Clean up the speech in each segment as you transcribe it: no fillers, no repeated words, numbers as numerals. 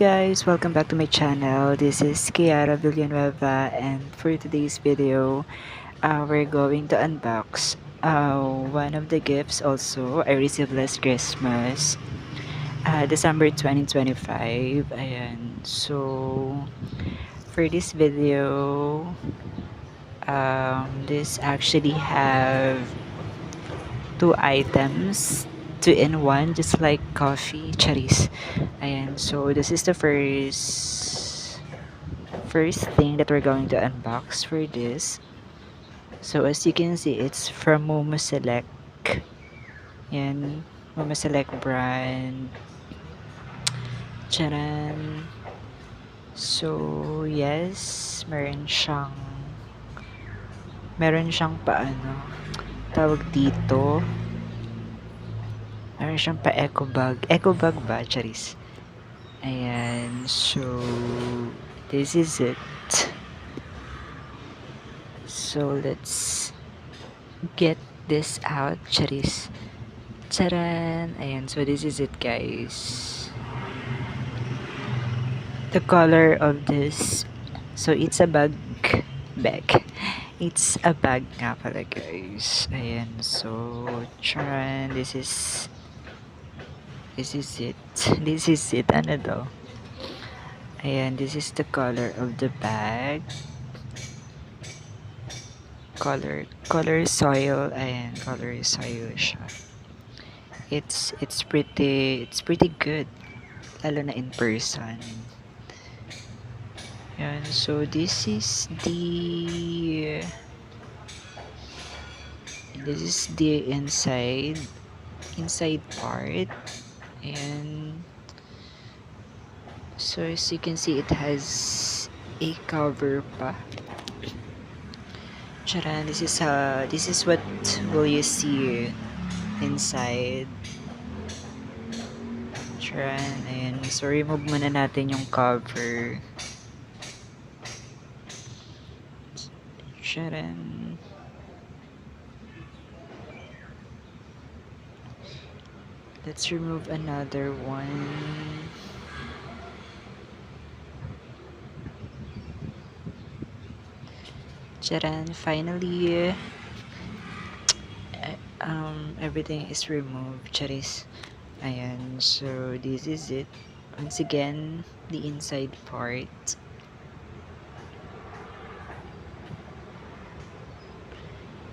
guys? Welcome back to my channel. This is Kiara Villanueva, and for today's video, we're going to unbox one of the gifts also I received last Christmas, December 2025. Ayan. So, for this video, this actually have two items, two in one, just like coffee, cherries. Ayan. So, this is the first thing that we're going to unbox for this. So as you can see, it's from Momo Select. Yan, Momo Select brand. Charan. So yes, meron siyang paano, tawag dito. Meron siyang pa eco bag ba, charis. Ayan, so this is it. So let's get this out, charis. Charan! Ayan, so this is it, guys. The color of this, so it's a bag. It's a bag nga pala, guys. Ayan, so charan, this is it. This is it. Ano daw? Ayan, this is the color of the bag. Color soil. Ayan, color soil siya. It's pretty good, lalo na in person. Yan, so this is the inside part. And so as you can see, it has a cover pa. Charan, this is what will you see inside. Charan, ayan. So remove muna natin yung cover. Charan. Let's remove another one. Charan, finally, everything is removed. Charis. Ayan, so this is it. Once again, the inside part.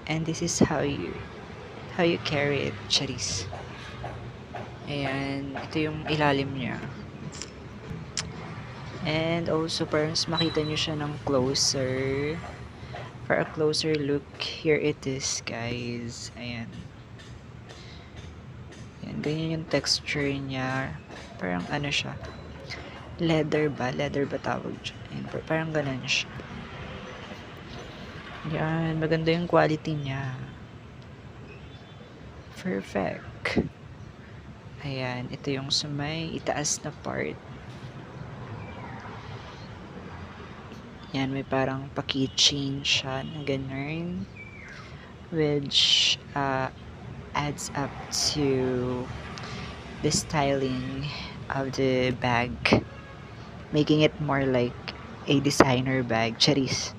And this is how you carry it, charis. Ayan, ito yung ilalim niya. And also, parang makita nyo siya ng closer. For a closer look, here it is, guys. Ayan. Ayan, ganyan yung texture niya. Parang ano siya. Leather ba? Leather ba tawag siya? Ayan, parang ganun siya. Yan, maganda yung quality niya. Perfect. Ayan, ito yung sa may itaas na part. Yan, may parang pa-keychain siya na ganun. Which adds up to the styling of the bag. Making it more like a designer bag. Charis.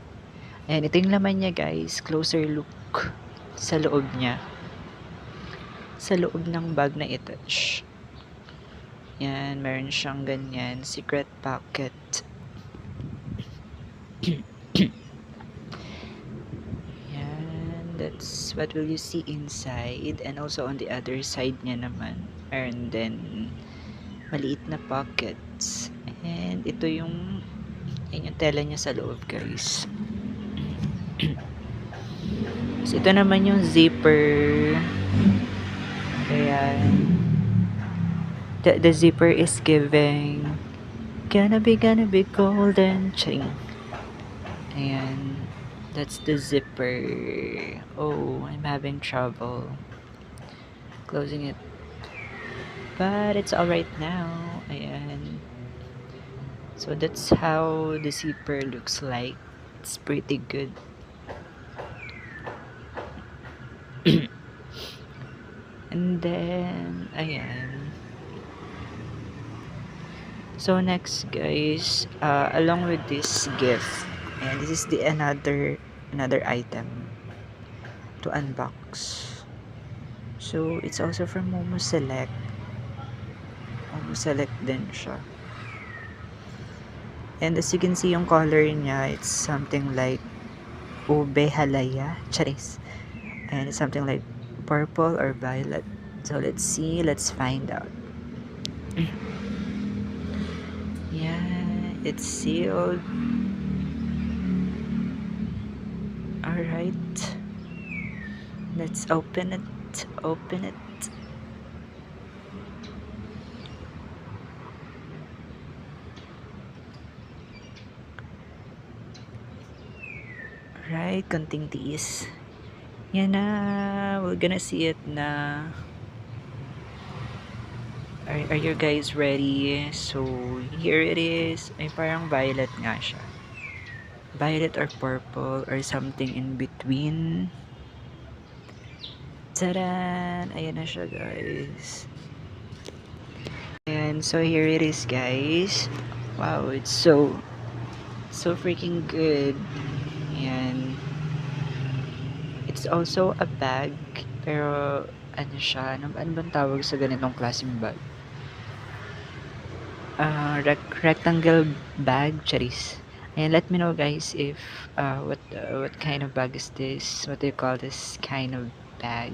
Ayan, ito yung laman niya, guys. Closer look sa loob niya. Sa loob ng bag na ito. Yan, meron siyang ganyan. Secret pocket. Yan, that's what will you see inside. And also on the other side niya naman. And then, maliit na pockets. And ito yung tela niya sa loob, guys. So, ito naman yung zipper. Ayan. The zipper is giving gonna be golden. Ching. Ayan. That's the zipper. Oh, I'm having trouble closing it. But it's alright now. Ayan. So that's how the zipper looks like. It's pretty good. And then, ayan. So next guys, along with this gift, and this is the another item to unbox. So it's also from Momo Select. Momo Select din siya. And as you can see yung color niya, it's something like ube halaya, charis. And it's something like purple or violet. So let's see, let's find out. Yeah, it's sealed. Alright. Let's open it. Open it. Right, konting tiis. Yan na. We're gonna see it na. Are you guys ready? So, here it is. Ay, parang violet nga siya. Violet or purple or something in between. Taran! Ayan na siya, guys. And so, here it is, guys. Wow, it's so freaking good. Ayan. It's also a bag. Pero, ano siya? Ano bang tawag sa ganitong klaseng bag? Rectangle bag, charis. And let me know guys if what kind of bag is this, what do you call this kind of bag.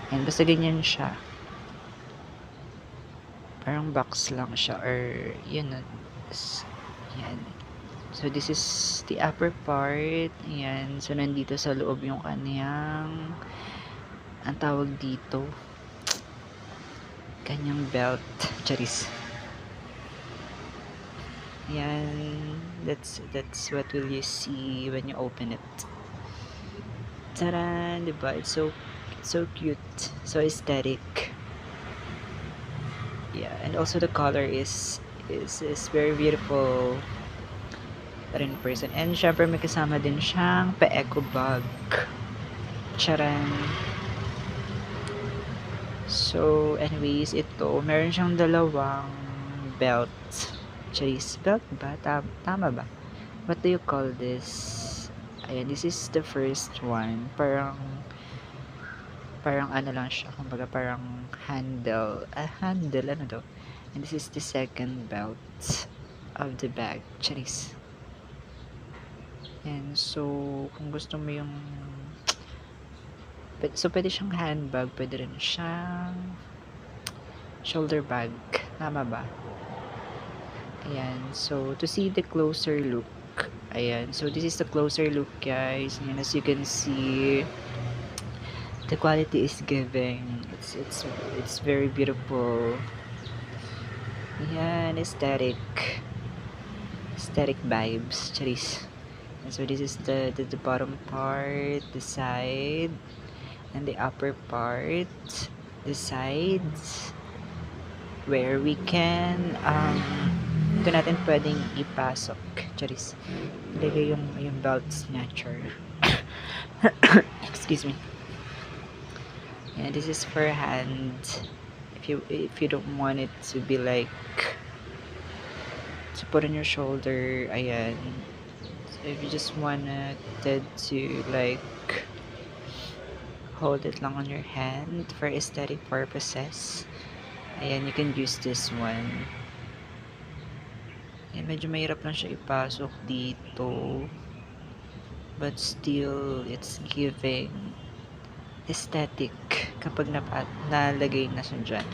And basta ganyan siya, parang box lang siya or yun na, yan. So this is the upper part, yan. So nandito sa loob yung kaniyang, ang tawag dito, kanyang belt, charis. Yan, that's what will you see when you open it. Taran, diba? It's so cute, so aesthetic. Yeah, and also the color is very beautiful in person. And syempre may kasama din siyang pa-eco bag. Charan. So anyways, ito meron siyang dalawang belt. Charis belt ba? Tama ba? What do you call this? Ayan, this is the first one. Parang ano lang siya. Kumbaga parang handle. Handle, ano daw? And this is the second belt of the bag. Charis. And so, kung gusto mo yung so pwede siyang handbag, pwede rin siyang shoulder bag. Tama ba? Ayan, so to see the closer look, ayan, so this is the closer look guys, and as you can see, the quality is giving, it's very beautiful. Ayan, aesthetic vibes, charis. And so this is the bottom part, the side, and the upper part, the sides, where we can ito natin pwedeng ipasok, charis, ilagay yung belt snatcher. Excuse me. Yeah, this is for hand if you don't want it to be like to put on your shoulder. Ayan, so if you just wanted to like hold it lang on your hand for aesthetic purposes, ayan, you can use this one. Ayan, medyo mahirap lang siya ipasok dito, but still it's giving aesthetic kapag nalagay na siya dyan.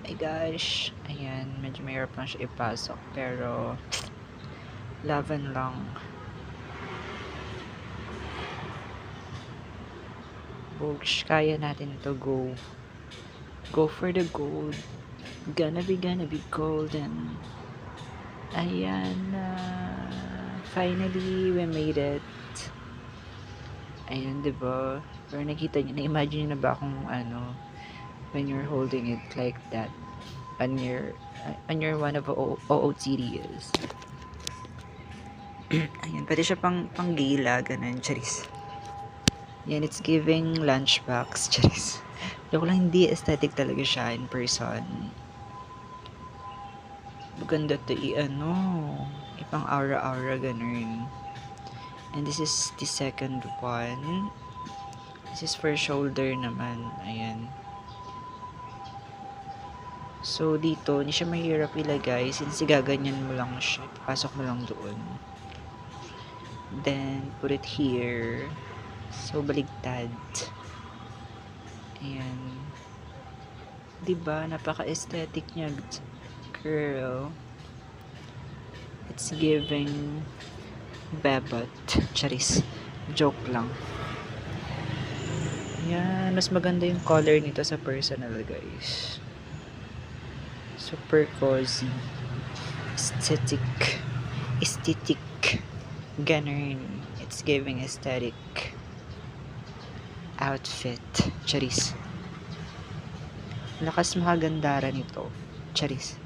Ay gosh, ayan, medyo mahirap lang siya ipasok, pero laban lang. Boosh, kaya natin to. Go for the gold. Gonna be golden. Ayan, finally we made it. Ayan, diba? Pero nakita nyo, na-imagine nyo na ba kung ano, when you're holding it like that on your one of OOTDs. Ayan, pwede siya pang gila, ganun, charis. Yan, it's giving lunchbox, charis. Joke lang, hindi aesthetic talaga siya in person. Maganda to ipang aura-aura ganun. And this is the second one. This is for shoulder naman. Ayan. So, dito, hindi siya mahirap ilagay since gaganyan mo lang siya. Pasok mo lang doon. Then, put it here. So, baligtad. Ayan. Diba? Napaka-aesthetic niya, girl. It's giving bebot. Charis. Joke lang. Yan. Mas maganda yung color nito sa personal, guys. Super cozy. Aesthetic. Ganun. It's giving aesthetic outfit. Charis. Lakas makagandara nito. Charis.